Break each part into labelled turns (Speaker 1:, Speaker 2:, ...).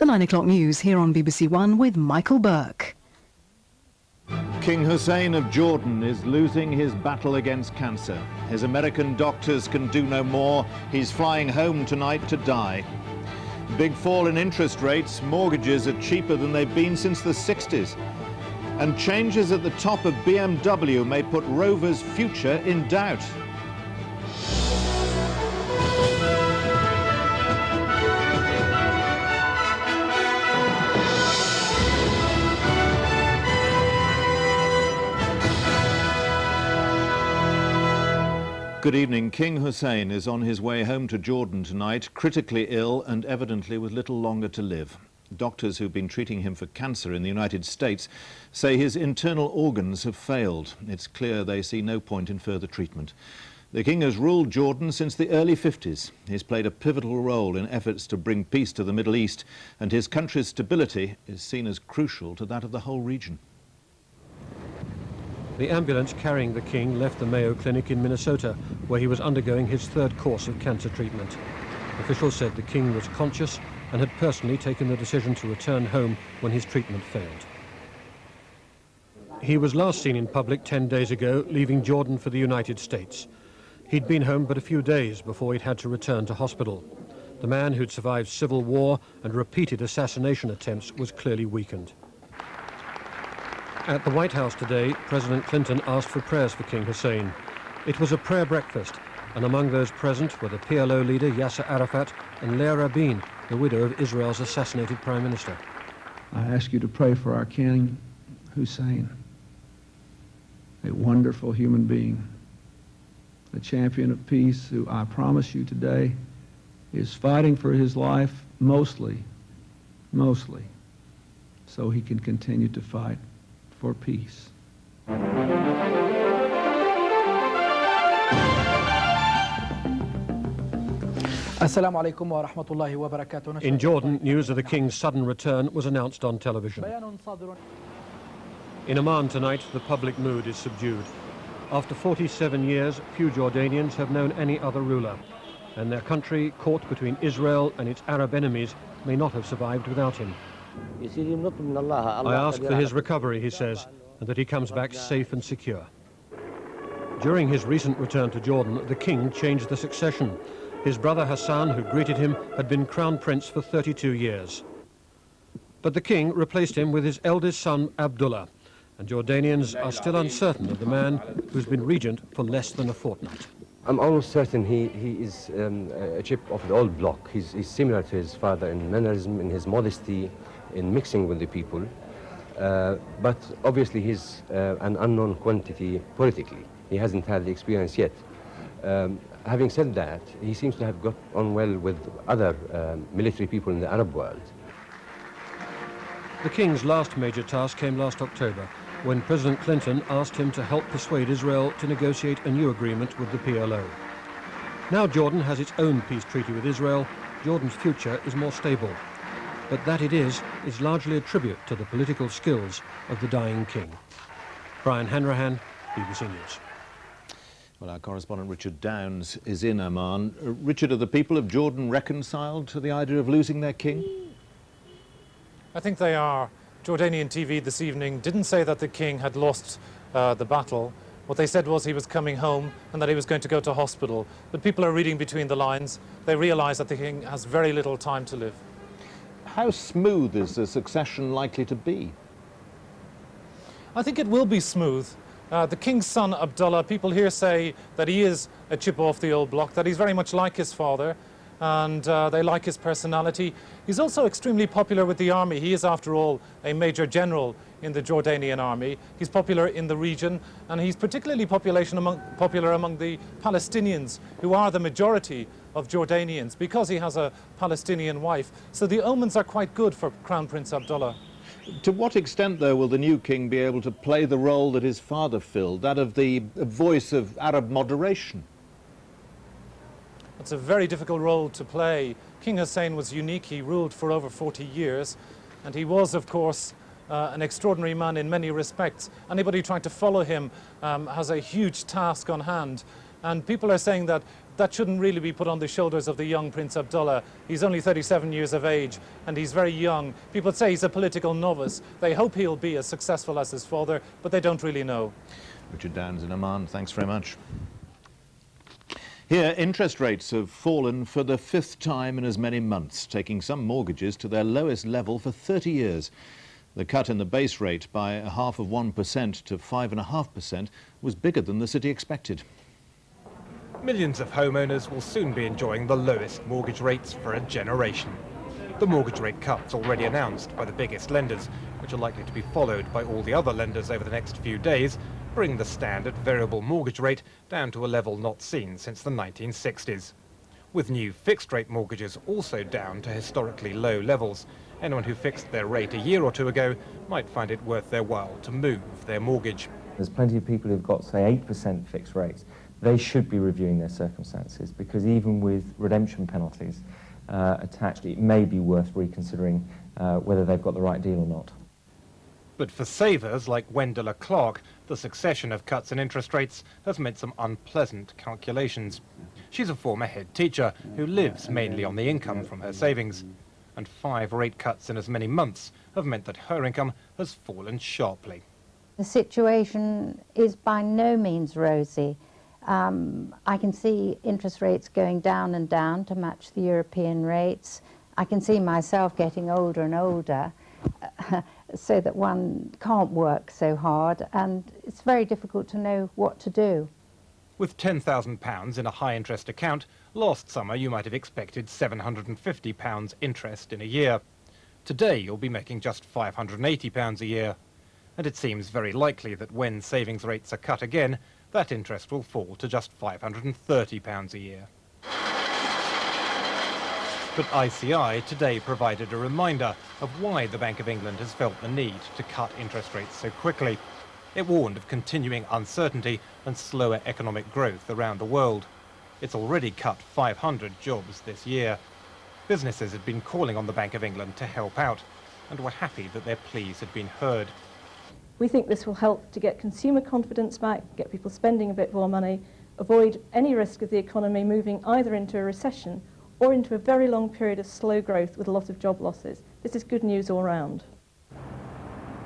Speaker 1: The 9 o'clock news here on BBC One with Michael Burke.
Speaker 2: King Hussein of Jordan is losing his battle against cancer. His American doctors can do no more. He's flying home tonight to die. Big fall in interest rates. Mortgages are cheaper than they've been since the 60s. And changes at the top of BMW may put Rover's future in doubt. Good evening. King Hussein is on his way home to Jordan tonight, critically ill and evidently with little longer to live. Doctors who've been treating him for cancer in the United States say his internal organs have failed. It's clear they see no point in further treatment. The king has ruled Jordan since the early 50s. He's played a pivotal role in efforts to bring peace to the Middle East, and his country's stability is seen as crucial to that of the whole region.
Speaker 3: The ambulance carrying the king left the Mayo Clinic in Minnesota, where he was undergoing his third course of cancer treatment. Officials said the king was conscious and had personally taken the decision to return home when his treatment failed. He was last seen in public 10 days ago, leaving Jordan for the United States. He'd been home but a few days before he'd had to return to hospital. The man who'd survived civil war and repeated assassination attempts was clearly weakened. At the White House today, President Clinton asked for prayers for King Hussein. It was a prayer breakfast, and among those present were the PLO leader Yasser Arafat and Leah Rabin, the widow of Israel's assassinated Prime Minister.
Speaker 4: I ask you to pray for our King Hussein, a wonderful human being, a champion of peace who, I promise you today, is fighting for his life mostly, so he can continue to fight for peace.
Speaker 3: In Jordan, news of the king's sudden return was announced on television. In Amman tonight, the public mood is subdued. After 47 years, few Jordanians have known any other ruler, and their country, caught between Israel and its Arab enemies, may not have survived without him. I ask for his recovery, he says, and that he comes back safe and secure. During his recent return to Jordan, the king changed the succession. His brother Hassan, who greeted him, had been crown prince for 32 years. But the king replaced him with his eldest son, Abdullah, and Jordanians are still uncertain of the man who's been regent for less than a fortnight.
Speaker 5: I'm almost certain he is a chip of the old block. He's similar to his father in mannerism, in his modesty, in mixing with the people, but obviously he's an unknown quantity politically. He hasn't had the experience yet. Having said that, he seems to have got on well with other military people in the Arab world.
Speaker 3: The king's last major task came last October, when President Clinton asked him to help persuade Israel to negotiate a new agreement with the PLO. Now Jordan has its own peace treaty with Israel. Jordan's future is more stable. But that it is largely a tribute to the political skills of the dying king. Brian Hanrahan, BBC News.
Speaker 2: Well, our correspondent Richard Downs is in Amman. Richard, are the people of Jordan reconciled to the idea of losing their king?
Speaker 6: I think they are. Jordanian TV this evening didn't say that the king had lost the battle. What they said was he was coming home and that he was going to go to hospital. But people are reading between the lines. They realise that the king has very little time to live.
Speaker 2: How smooth is the succession likely to be?
Speaker 6: I think it will be smooth. The king's son, Abdullah, people here say that he is a chip off the old block, that he's very much like his father, and they like his personality. He's also extremely popular with the army. He is, after all, a major general in the Jordanian army. He's popular in the region, and he's particularly popular among the Palestinians, who are the majority of Jordanians, because he has a Palestinian wife. So the omens are quite good for Crown Prince Abdullah.
Speaker 2: To what extent, though, will the new king be able to play the role that his father filled, that of the voice of Arab moderation?
Speaker 6: It's a very difficult role to play. King Hussein was unique. He ruled for over 40 years, and he was, of course, an extraordinary man in many respects. Anybody trying to follow him has a huge task on hand. And people are saying that that shouldn't really be put on the shoulders of the young Prince Abdullah. He's only 37 years of age and he's very young. People say he's a political novice. They hope he'll be as successful as his father, but they don't really know.
Speaker 2: Richard Downs in Oman, thanks very much. Here, interest rates have fallen for the 5th time in as many months, taking some mortgages to their lowest level for 30 years. The cut in the base rate by 0.5% to 5.5% was bigger than the city expected.
Speaker 7: Millions of homeowners will soon be enjoying the lowest mortgage rates for a generation. The mortgage rate cuts already announced by the biggest lenders, which are likely to be followed by all the other lenders over the next few days, bring the standard variable mortgage rate down to a level not seen since the 1960s. With new fixed-rate mortgages also down to historically low levels, anyone who fixed their rate a year or two ago might find it worth their while to move their mortgage.
Speaker 8: There's plenty of people who've got, say, 8% fixed rates. They should be reviewing their circumstances, because even with redemption penalties attached, it may be worth reconsidering whether they've got the right deal or not.
Speaker 7: But for savers like Wendella Clark, the succession of cuts in interest rates has meant some unpleasant calculations. She's a former head teacher who lives mainly on the income from her savings. And 5 rate cuts in as many months have meant that her income has fallen sharply.
Speaker 9: The situation is by no means rosy. I can see interest rates going down and down to match the European rates. I can see myself getting older and older so that one can't work so hard, and it's very difficult to know what to do.
Speaker 7: With £10,000 in a high-interest account, last summer you might have expected £750 interest in a year. Today you'll be making just £580 a year. And it seems very likely that when savings rates are cut again, that interest will fall to just £530 a year. But ICI today provided a reminder of why the Bank of England has felt the need to cut interest rates so quickly. It warned of continuing uncertainty and slower economic growth around the world. It's already cut 500 jobs this year. Businesses had been calling on the Bank of England to help out and were happy that their pleas had been heard.
Speaker 10: We think this will help to get consumer confidence back, get people spending a bit more money, avoid any risk of the economy moving either into a recession or into a very long period of slow growth with a lot of job losses. This is good news all round.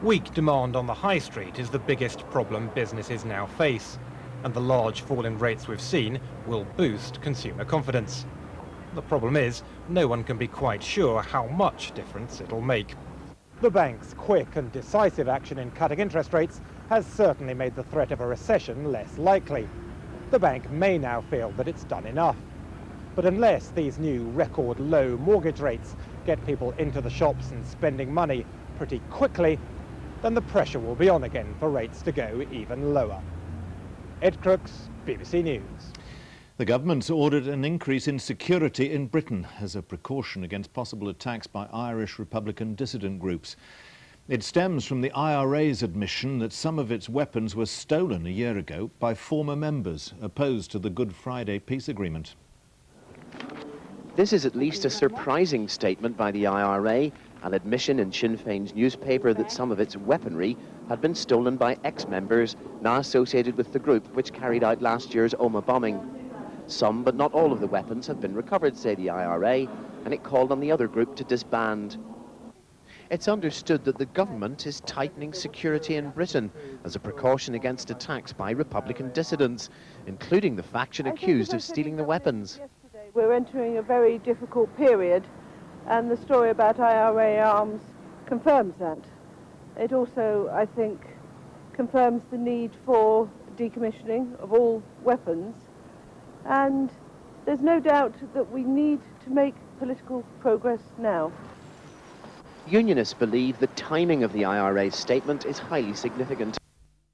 Speaker 7: Weak demand on the high street is the biggest problem businesses now face, and the large fall in rates we've seen will boost consumer confidence. The problem is, no one can be quite sure how much difference it'll make. The bank's quick and decisive action in cutting interest rates has certainly made the threat of a recession less likely. The bank may now feel that it's done enough. But unless these new record low mortgage rates get people into the shops and spending money pretty quickly, then the pressure will be on again for rates to go even lower. Ed Crooks, BBC News.
Speaker 2: The government's ordered an increase in security in Britain as a precaution against possible attacks by Irish Republican dissident groups. It stems from the IRA's admission that some of its weapons were stolen a year ago by former members opposed to the Good Friday peace agreement.
Speaker 11: This is at least a surprising statement by the IRA, an admission in Sinn Féin's newspaper that some of its weaponry had been stolen by ex-members now associated with the group which carried out last year's Omagh bombing. Some, but not all of the weapons have been recovered, say the IRA, and it called on the other group to disband. It's understood that the government is tightening security in Britain as a precaution against attacks by Republican dissidents, including the faction accused of stealing the weapons.
Speaker 12: We're entering a very difficult period, and the story about IRA arms confirms that. It also, I think, confirms the need for decommissioning of all weapons, and there's no doubt that we need to make political progress now.
Speaker 11: Unionists believe the timing of the IRA's statement is highly significant.